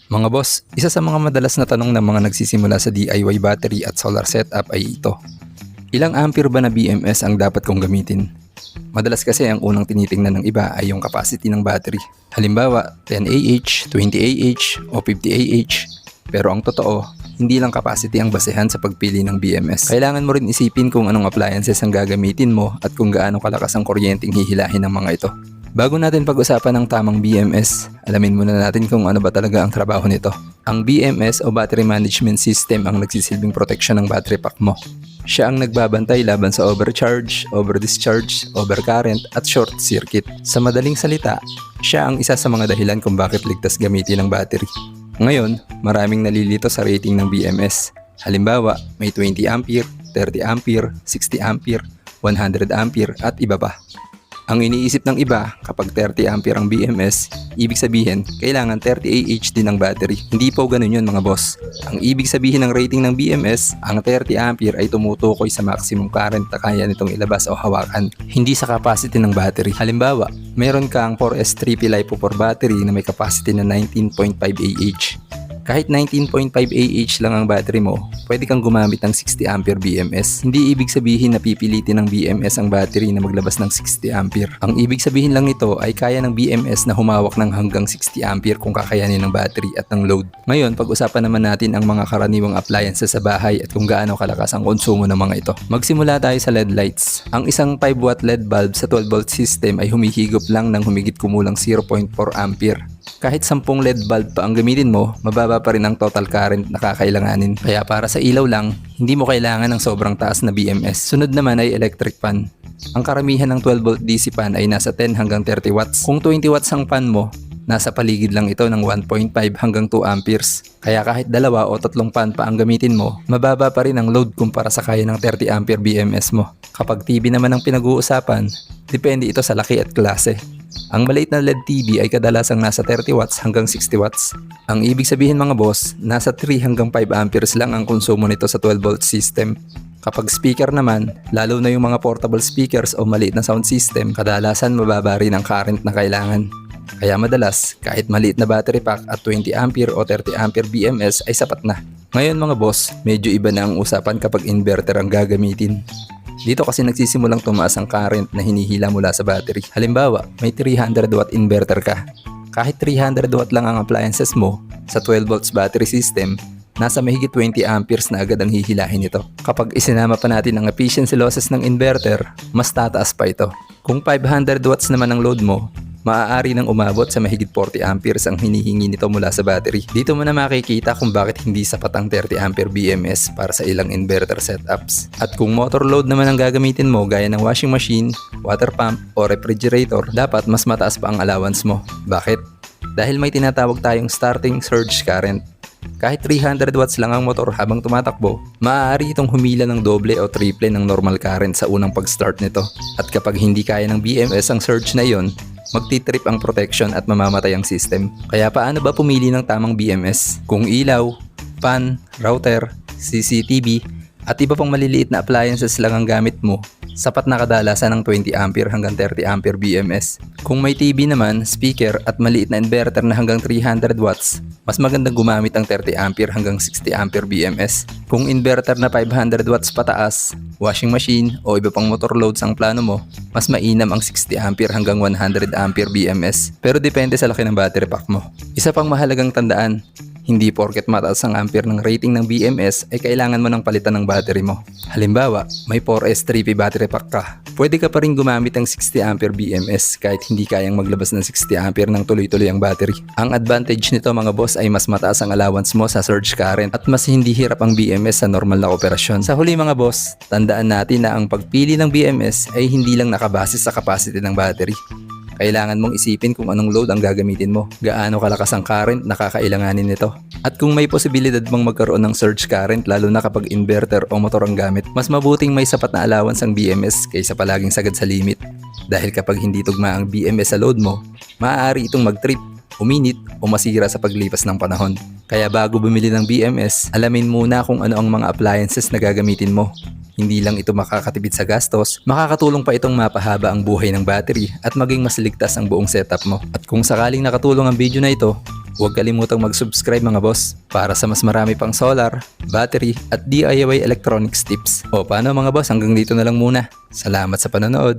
Mga boss, isa sa mga madalas na tanong ng mga nagsisimula sa DIY battery at solar setup ay ito. Ilang ampere ba na BMS ang dapat kong gamitin? Madalas kasi ang unang tinitingnan ng iba ay yung capacity ng battery. Halimbawa, 10 Ah, 20 Ah o 50 Ah. Pero ang totoo, hindi lang capacity ang basehan sa pagpili ng BMS. Kailangan mo rin isipin kung anong appliances ang gagamitin mo at kung gaano kalakas ang kuryenteng hihilahin ng mga ito. Bago natin pag-usapan ng tamang BMS, alamin muna natin kung ano ba talaga ang trabaho nito. Ang BMS o Battery Management System ang nagsisilbing proteksyon ng battery pack mo. Siya ang nagbabantay laban sa overcharge, overdischarge, overcurrent at short circuit. Sa madaling salita, siya ang isa sa mga dahilan kung bakit ligtas gamitin ang battery. Ngayon, maraming nalilito sa rating ng BMS. Halimbawa, may 20 ampere, 30 ampere, 60 ampere, 100 ampere at iba pa. Ang iniisip ng iba, kapag 30 ampere ang BMS, ibig sabihin, kailangan 30 Ah din ang battery. Hindi po ganun yun mga boss. Ang ibig sabihin ng rating ng BMS, ang 30 ampere ay tumutukoy sa maximum current na kaya nitong ilabas o hawakan, hindi sa capacity ng battery. Halimbawa, meron kang 4S3P LiPo4 battery na may capacity na 19.5 Ah. Kahit 19.5 Ah lang ang battery mo, pwede kang gumamit ng 60 ampere BMS. Hindi ibig sabihin na pipilitin ng BMS ang battery na maglabas ng 60 ampere. Ang ibig sabihin lang nito ay kaya ng BMS na humawak ng hanggang 60 ampere kung kakayanin ng battery at ng load. Ngayon, pag-usapan naman natin ang mga karaniwang appliances sa bahay at kung gaano kalakas ang konsumo ng mga ito. Magsimula tayo sa LED lights. Ang isang 5 watt LED bulb sa 12 volt system ay humihigop lang ng humigit kumulang 0.4 ampere. Kahit 10 LED bulb pa ang gamitin mo, mababa pa rin ang total current na kakailanganin. Kaya para sa ilaw lang, hindi mo kailangan ng sobrang taas na BMS. Sunod naman ay electric fan. Ang karamihan ng 12 volt DC fan ay nasa 10 hanggang 30 watts. Kung 20 watts ang fan mo, nasa paligid lang ito ng 1.5 hanggang 2 amperes. Kaya kahit 2 o 3 fan pa ang gamitin mo, mababa pa rin ang load kumpara sa kaya ng 30 ampere BMS mo. Kapag TV naman ang pinag-uusapan, depende ito sa laki at klase. Ang maliit na LED TV ay kadalasang nasa 30 watts hanggang 60 watts. Ang ibig sabihin mga boss, nasa 3 hanggang 5 amperes lang ang konsumo nito sa 12 volt system. Kapag speaker naman, lalo na yung mga portable speakers o maliit na sound system, kadalasan mababa rin ang current na kailangan. Kaya madalas, kahit maliit na battery pack at 20 ampere o 30 ampere BMS ay sapat na. Ngayon mga boss, medyo iba na ang usapan kapag inverter ang gagamitin. Dito kasi nagsisimulang tumaas ang current na hinihila mula sa battery. Halimbawa, may 300 watt inverter ka. Kahit 300 watt lang ang appliances mo, sa 12 volts battery system, nasa mahigit 20 amperes na agad ang hihilahin nito. Kapag isinama pa natin ang efficiency losses ng inverter, mas tataas pa ito. Kung 500 watts naman ang load mo, maaari nang umabot sa mahigit 40 amperes ang hinihingi nito mula sa battery. Dito mo na makikita kung bakit hindi sapat ang 30 ampere BMS para sa ilang inverter setups. At kung motor load naman ang gagamitin mo gaya ng washing machine, water pump o refrigerator, dapat mas mataas pa ang allowance mo. Bakit? Dahil may tinatawag tayong starting surge current. Kahit 300 watts lang ang motor habang tumatakbo, maaari itong humila ng doble o triple ng normal current sa unang pag-start nito. At kapag hindi kaya ng BMS ang surge na yon, magtitrip ang protection at mamamatay ang system. Kaya paano ba pumili ng tamang BMS? Kung ilaw, fan, router, CCTV, at iba pang maliliit na appliances lang ang gamit mo, sapat na kadalasan ng 20 ampere hanggang 30 ampere BMS. Kung may TV naman, speaker at maliit na inverter na hanggang 300 watts, mas magandang gumamit ang 30 ampere hanggang 60 ampere BMS. Kung inverter na 500 watts pataas, washing machine o iba pang motor loads ang plano mo, mas mainam ang 60 ampere hanggang 100 ampere BMS. Pero depende sa laki ng battery pack mo. Isa pang mahalagang tandaan, hindi porket mataas ang ampere ng rating ng BMS ay kailangan mo ng palitan ng battery mo. Halimbawa, may 4S3P battery pack ka. Pwede ka pa rin gumamit ng 60 ampere BMS kahit hindi kayang maglabas ng 60 ampere ng tuloy-tuloy ang battery. Ang advantage nito mga boss ay mas mataas ang allowance mo sa surge current at mas hindi hirap ang BMS sa normal na operasyon. Sa huli mga boss, tandaan natin na ang pagpili ng BMS ay hindi lang nakabase sa capacity ng battery. Kailangan mong isipin kung anong load ang gagamitin mo, gaano kalakas ang current na kakailanganin nito. At kung may posibilidad bang magkaroon ng surge current lalo na kapag inverter o motor ang gamit, mas mabuting may sapat na allowance ang BMS kaysa palaging sagad sa limit. Dahil kapag hindi tugma ang BMS sa load mo, maaari itong mag-trip, uminit o masira sa paglipas ng panahon. Kaya bago bumili ng BMS, alamin muna kung ano ang mga appliances na gagamitin mo. Hindi lang ito makakatipid sa gastos, makakatulong pa itong mapahaba ang buhay ng battery at maging mas ligtas ang buong setup mo. At kung sakaling nakatulong ang video na ito, Huwag kalimutang mag-subscribe mga boss para sa mas marami pang solar, battery at DIY electronics tips. O paano mga boss, hanggang dito na lang muna. Salamat sa panonood.